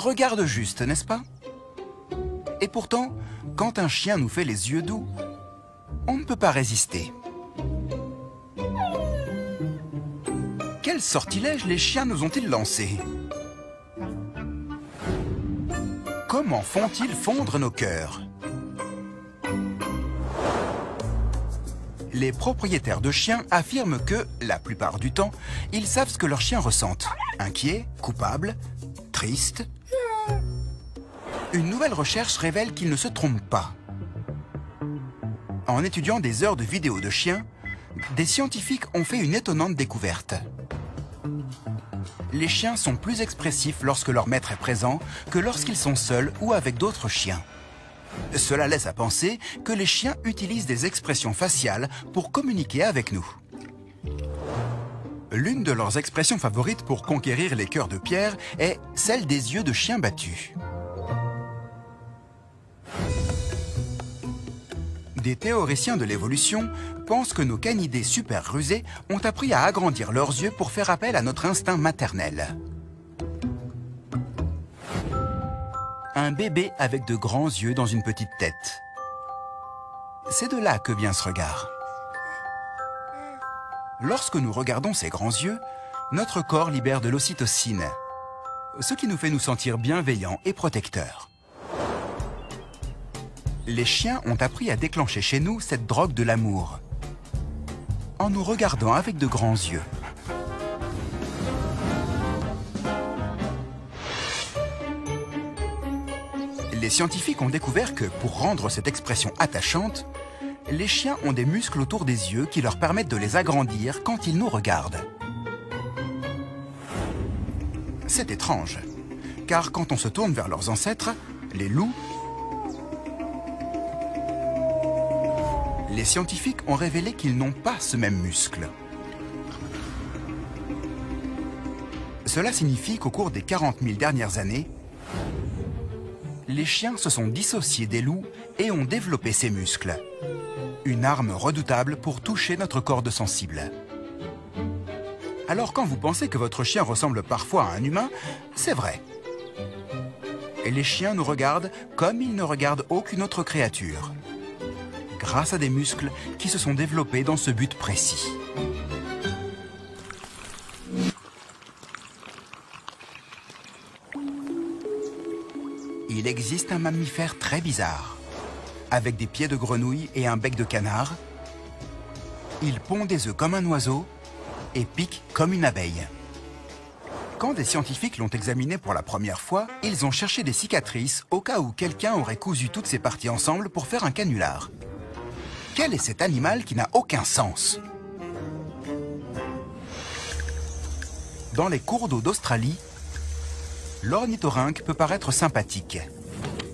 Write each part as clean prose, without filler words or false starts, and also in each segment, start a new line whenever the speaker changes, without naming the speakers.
regarde juste, n'est-ce pas? Et pourtant, quand un chien nous fait les yeux doux, on ne peut pas résister. Quel sortilège les chiens nous ont-ils lancé? Comment font-ils fondre nos cœurs? Les propriétaires de chiens affirment que, la plupart du temps, ils savent ce que leurs chiens ressentent. Inquiets, coupables, tristes. Une nouvelle recherche révèle qu'ils ne se trompent pas. En étudiant des heures de vidéos de chiens, des scientifiques ont fait une étonnante découverte. Les chiens sont plus expressifs lorsque leur maître est présent que lorsqu'ils sont seuls ou avec d'autres chiens. Cela laisse à penser que les chiens utilisent des expressions faciales pour communiquer avec nous. L'une de leurs expressions favorites pour conquérir les cœurs de pierre est celle des yeux de chien battus. Des théoriciens de l'évolution pensent que nos canidés super rusés ont appris à agrandir leurs yeux pour faire appel à notre instinct maternel. Un bébé avec de grands yeux dans une petite tête. C'est de là que vient ce regard. Lorsque nous regardons ces grands yeux, notre corps libère de l'ocytocine, ce qui nous fait nous sentir bienveillants et protecteurs. Les chiens ont appris à déclencher chez nous cette drogue de l'amour, en nous regardant avec de grands yeux. Les scientifiques ont découvert que, pour rendre cette expression attachante, les chiens ont des muscles autour des yeux qui leur permettent de les agrandir quand ils nous regardent. C'est étrange, car quand on se tourne vers leurs ancêtres, les loups, les scientifiques ont révélé qu'ils n'ont pas ce même muscle. Cela signifie qu'au cours des 40 000 dernières années, les chiens se sont dissociés des loups et ont développé ces muscles. Une arme redoutable pour toucher notre corde sensible. Alors quand vous pensez que votre chien ressemble parfois à un humain, c'est vrai. Et les chiens nous regardent comme ils ne regardent aucune autre créature, grâce à des muscles qui se sont développés dans ce but précis. Il existe un mammifère très bizarre, avec des pieds de grenouille et un bec de canard. Il pond des œufs comme un oiseau et pique comme une abeille. Quand des scientifiques l'ont examiné pour la première fois, ils ont cherché des cicatrices au cas où quelqu'un aurait cousu toutes ces parties ensemble pour faire un canular. Quel est cet animal qui n'a aucun sens? Dans les cours d'eau d'Australie, l'ornithorynque peut paraître sympathique,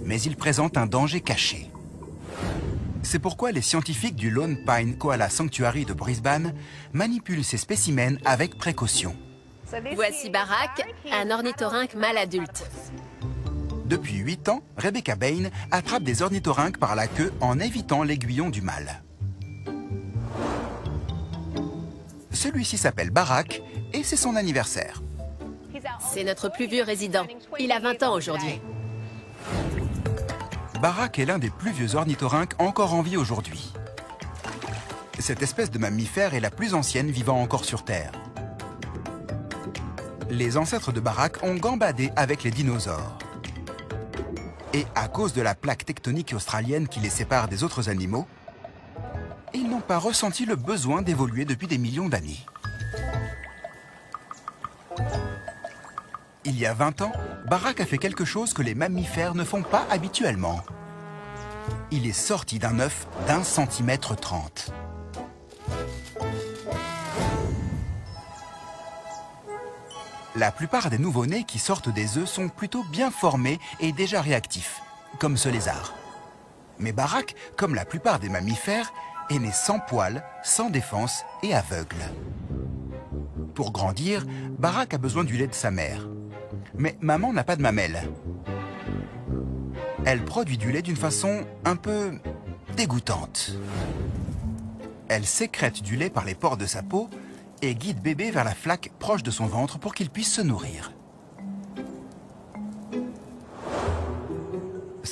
mais il présente un danger caché. C'est pourquoi les scientifiques du Lone Pine Koala Sanctuary de Brisbane manipulent ces spécimens avec précaution.
Voici Barack, un ornithorynque mâle adulte.
Depuis 8 ans, Rebecca Bain attrape des ornithorynques par la queue en évitant l'aiguillon du mâle. Celui-ci s'appelle Barack et c'est son anniversaire.
C'est notre plus vieux résident. Il a 20 ans aujourd'hui.
Barack est l'un des plus vieux ornithorynques encore en vie aujourd'hui. Cette espèce de mammifère est la plus ancienne vivant encore sur Terre. Les ancêtres de Barack ont gambadé avec les dinosaures. Et à cause de la plaque tectonique australienne qui les sépare des autres animaux, ils n'ont pas ressenti le besoin d'évoluer depuis des millions d'années. Il y a 20 ans, Barack a fait quelque chose que les mammifères ne font pas habituellement. Il est sorti d'un œuf d'1,30 cm. La plupart des nouveau-nés qui sortent des œufs sont plutôt bien formés et déjà réactifs, comme ce lézard. Mais Barack, comme la plupart des mammifères, est né sans poils, sans défense et aveugle. Pour grandir, Barack a besoin du lait de sa mère. Mais maman n'a pas de mamelles. Elle produit du lait d'une façon un peu dégoûtante. Elle sécrète du lait par les pores de sa peau et guide bébé vers la flaque proche de son ventre pour qu'il puisse se nourrir.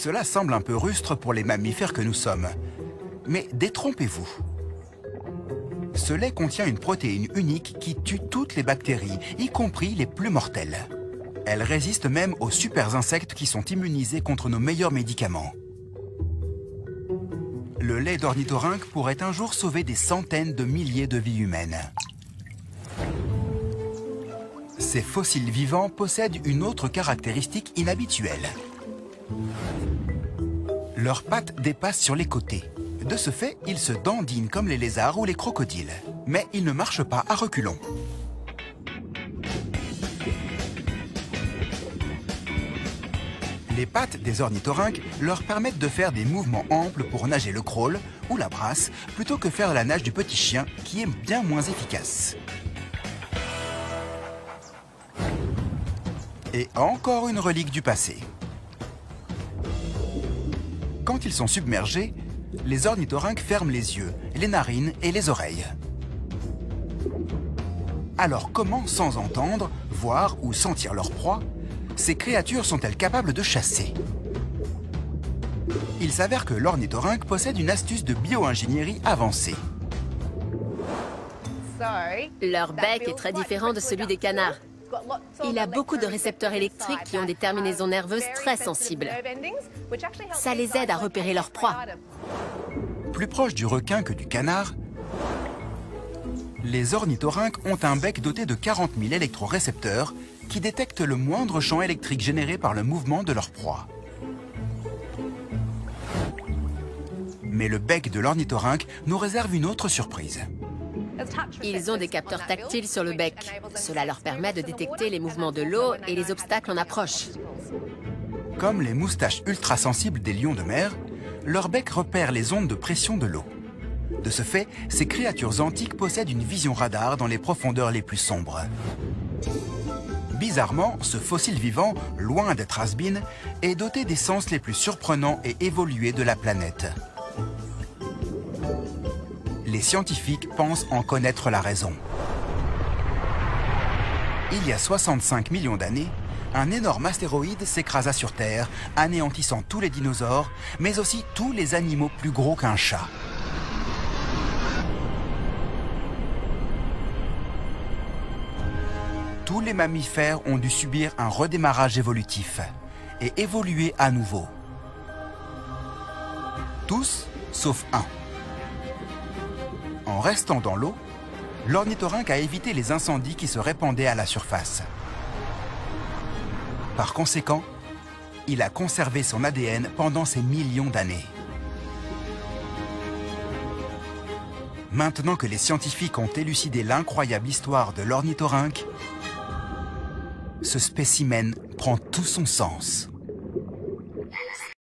Cela semble un peu rustre pour les mammifères que nous sommes. Mais détrompez-vous. Ce lait contient une protéine unique qui tue toutes les bactéries, y compris les plus mortelles. Elle résiste même aux super insectes qui sont immunisés contre nos meilleurs médicaments. Le lait d'ornithorynque pourrait un jour sauver des centaines de milliers de vies humaines. Ces fossiles vivants possèdent une autre caractéristique inhabituelle. Leurs pattes dépassent sur les côtés. De ce fait, ils se dandinent comme les lézards ou les crocodiles. Mais ils ne marchent pas à reculons. Les pattes des ornithorynques leur permettent de faire des mouvements amples pour nager le crawl ou la brasse, plutôt que faire la nage du petit chien, qui est bien moins efficace. Et encore une relique du passé. Quand ils sont submergés, les ornithorynques ferment les yeux, les narines et les oreilles. Alors comment, sans entendre, voir ou sentir leur proie, ces créatures sont-elles capables de chasser? Il s'avère que l'ornithorynque possède une astuce de bio-ingénierie avancée.
Leur bec est très différent de celui des canards. Il a beaucoup de récepteurs électriques qui ont des terminaisons nerveuses très sensibles. Ça les aide à repérer leur proie.
Plus proche du requin que du canard, les ornithorynques ont un bec doté de 40 000 électrorécepteurs qui détectent le moindre champ électrique généré par le mouvement de leur proie. Mais le bec de l'ornithorynque nous réserve une autre surprise.
Ils ont des capteurs tactiles sur le bec. Cela leur permet de détecter les mouvements de l'eau et les obstacles en approche.
Comme les moustaches ultrasensibles des lions de mer, leur bec repère les ondes de pression de l'eau. De ce fait, ces créatures antiques possèdent une vision radar dans les profondeurs les plus sombres. Bizarrement, ce fossile vivant, loin d'être has-been, est doté des sens les plus surprenants et évolués de la planète. Les scientifiques pensent en connaître la raison. Il y a 65 millions d'années, un énorme astéroïde s'écrasa sur Terre, anéantissant tous les dinosaures, mais aussi tous les animaux plus gros qu'un chat. Tous les mammifères ont dû subir un redémarrage évolutif et évoluer à nouveau. Tous, sauf un. En restant dans l'eau, l'ornithorynque a évité les incendies qui se répandaient à la surface. Par conséquent, il a conservé son ADN pendant ces millions d'années. Maintenant que les scientifiques ont élucidé l'incroyable histoire de l'ornithorynque, ce spécimen prend tout son sens.